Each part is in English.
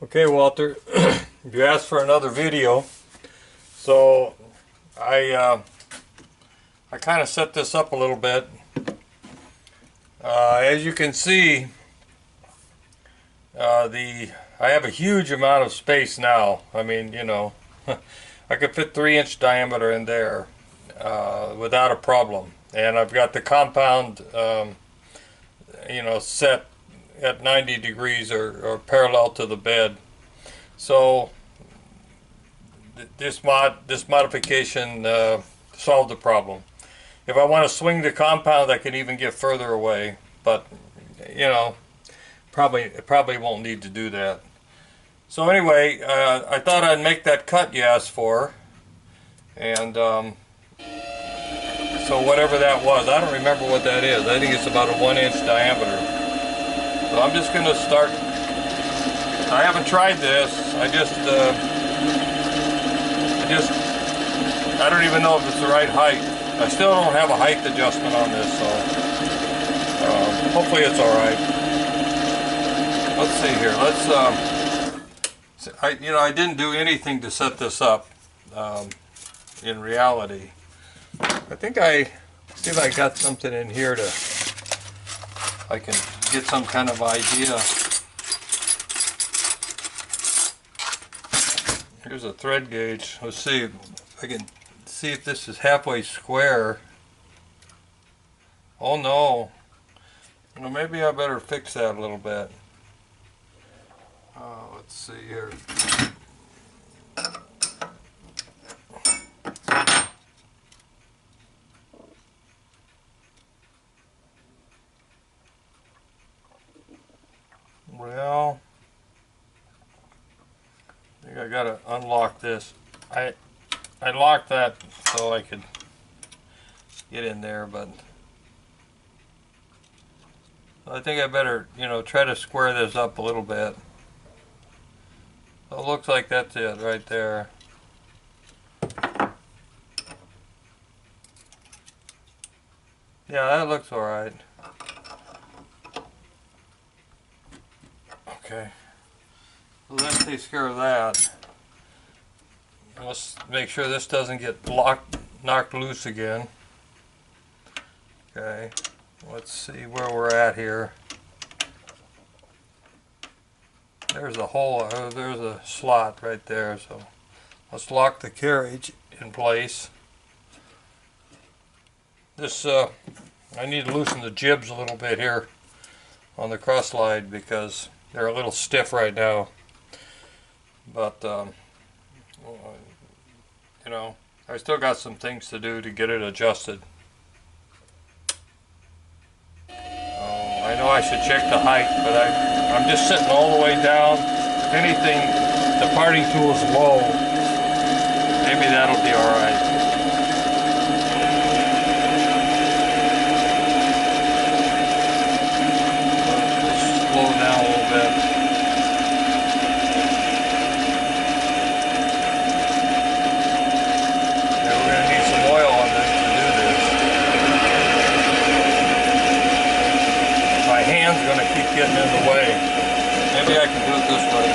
Okay, Walter, you asked for another video, so I kind of set this up a little bit. As you can see, I have a huge amount of space now. I mean, you know, I could fit 3-inch diameter in there without a problem, and I've got the compound, you know, set at 90 degrees or parallel to the bed. So this modification solved the problem. If I want to swing the compound, I can even get further away, but you know, probably won't need to do that. So anyway, I thought I'd make that cut you asked for, and so whatever that was, I don't remember what that is. I think it's about a 1-inch diameter. So I'm just going to start. I haven't tried this. I don't even know if it's the right height. I still don't have a height adjustment on this, so hopefully it's all right. Let's see here. I didn't do anything to set this up. In reality, I think see if I got something in here I can get some kind of idea. Here's a thread gauge. Let's see if I can see if this is halfway square. Oh no. Well, maybe I better fix that a little bit. Let's see here. Well, I think I gotta unlock this. I locked that so I could get in there, but I think I better, you know, try to square this up a little bit. So it looks like that's it right there. Yeah, that looks alright. Okay, well, that takes care of that. Let's make sure this doesn't get knocked loose again. Okay, let's see where we're at here. There's a hole, there's a slot right there, so let's lock the carriage in place. This, I need to loosen the jibs a little bit here on the cross slide because they're a little stiff right now, but you know, I still got some things to do to get it adjusted. I know I should check the height, but I'm just sitting all the way down. If anything, the parting tool is low. Maybe that'll be all right. Slow down a little bit. Yeah, we're going to need some oil on this to do this. My hand's going to keep getting in the way. Maybe I can do it this way.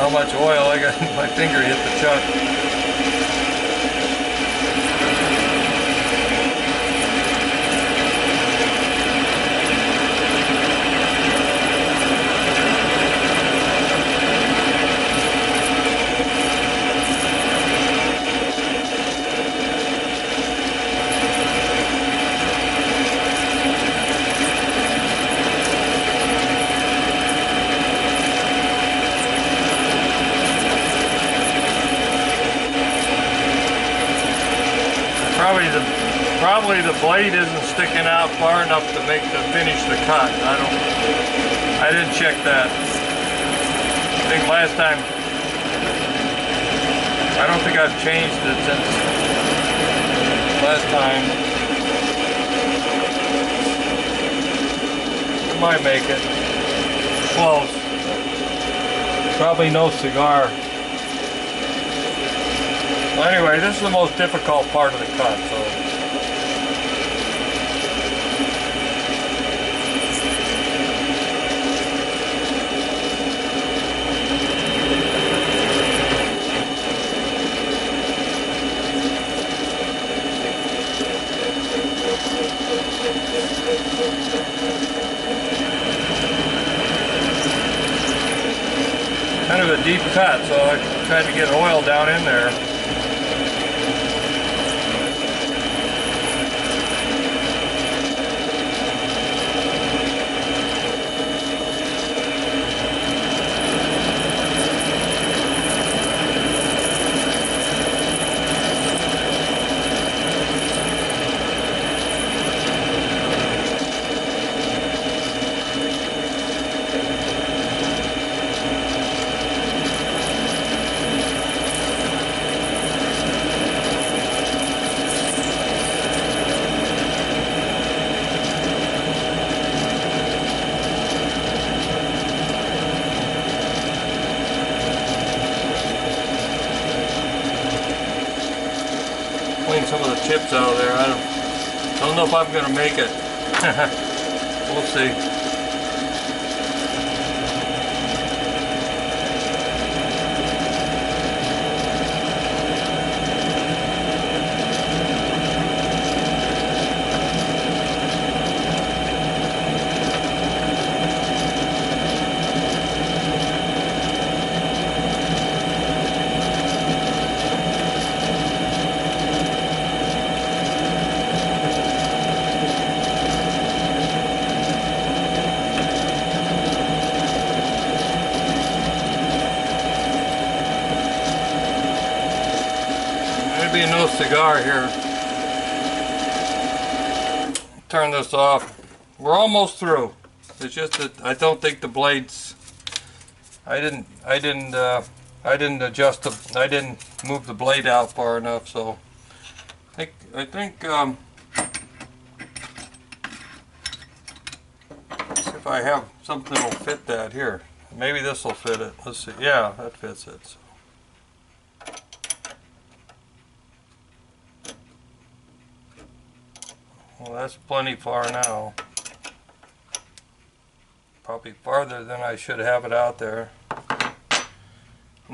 How much oil I got, my finger hit the chuck. Probably the blade isn't sticking out far enough to finish the cut. I didn't check that. I think last time, I don't think I've changed it since last time. Might make it close. Probably no cigar. Well, anyway, this is the most difficult part of the cut, so. Kind of a deep cut, so I tried to get oil down in there. Clean some of the chips out of there. I don't know if I'm going to make it. We'll see. Be no cigar here. Turn this off. We're almost through. It's just that I don't think the blades. I didn't adjust the. I didn't move the blade out far enough. So I think. See if I have something that'll fit that here. Maybe this will fit it. Let's see. Yeah, that fits it. So. Well, that's plenty far now. Probably farther than I should have it out there. I'm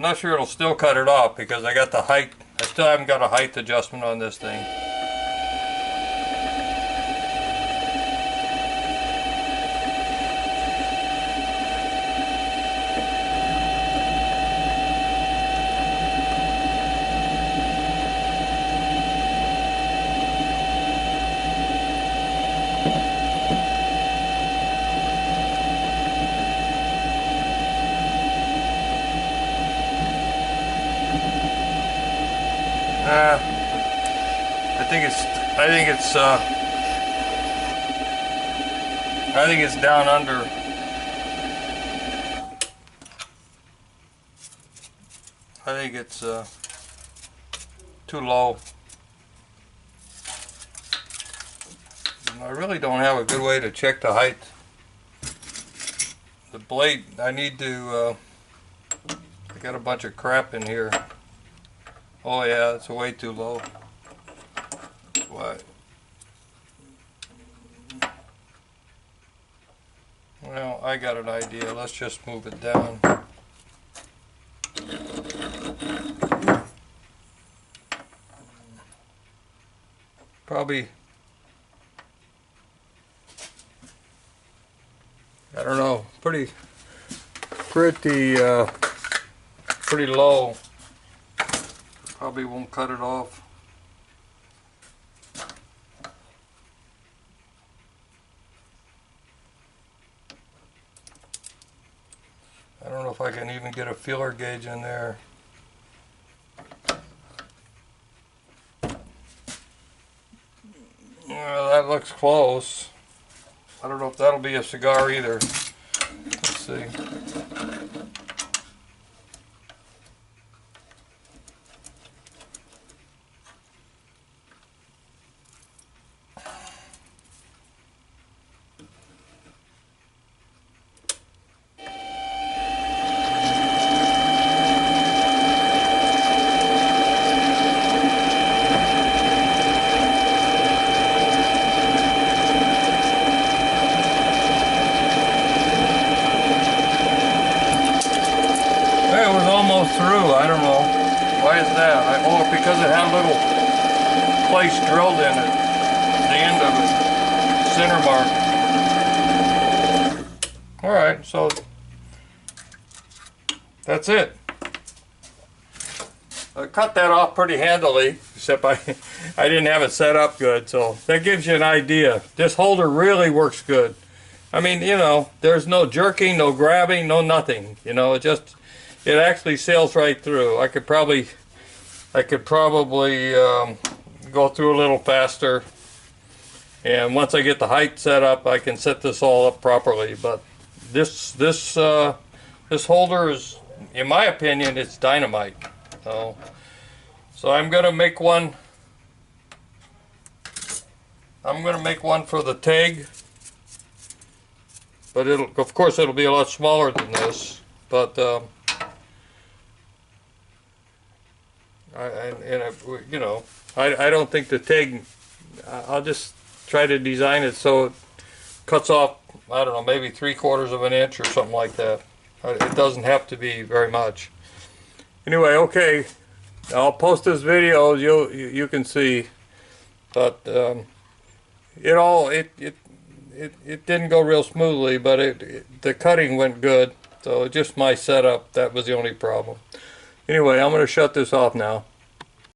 not sure it'll still cut it off because I got the height. I still haven't got a height adjustment on this thing. I think it's down under. I think it's too low. And I really don't have a good way to check the height. The blade, I need to, I got a bunch of crap in here. Oh yeah, it's way too low. That's why. Well, I got an idea. Let's just move it down. Probably, I don't know, pretty low. Probably won't cut it off. I don't know if I can even get a feeler gauge in there. looks close. I don't know if that'll be a cigar either. Let's see. It was almost through. I don't know. Why is that? Oh, because it had a little place drilled in it. The end of it. Center mark. Alright, so that's it. I cut that off pretty handily, except I didn't have it set up good, so that gives you an idea. This holder really works good. I mean, you know, there's no jerking, no grabbing, no nothing. You know, it actually sails right through. I could probably go through a little faster, and once I get the height set up, I can set this all up properly. But this holder is, in my opinion, it's dynamite. So I'm gonna make one. I'm gonna make one for the TEG, but of course it'll be a lot smaller than this. But you know, I don't think the TEG. I'll just try to design it so it cuts off, I don't know, maybe 3/4 of an inch or something like that. It doesn't have to be very much. Anyway, okay, I'll post this video. You can see, but it didn't go real smoothly, but the cutting went good. So just my setup, that was the only problem. Anyway, I'm going to shut this off now.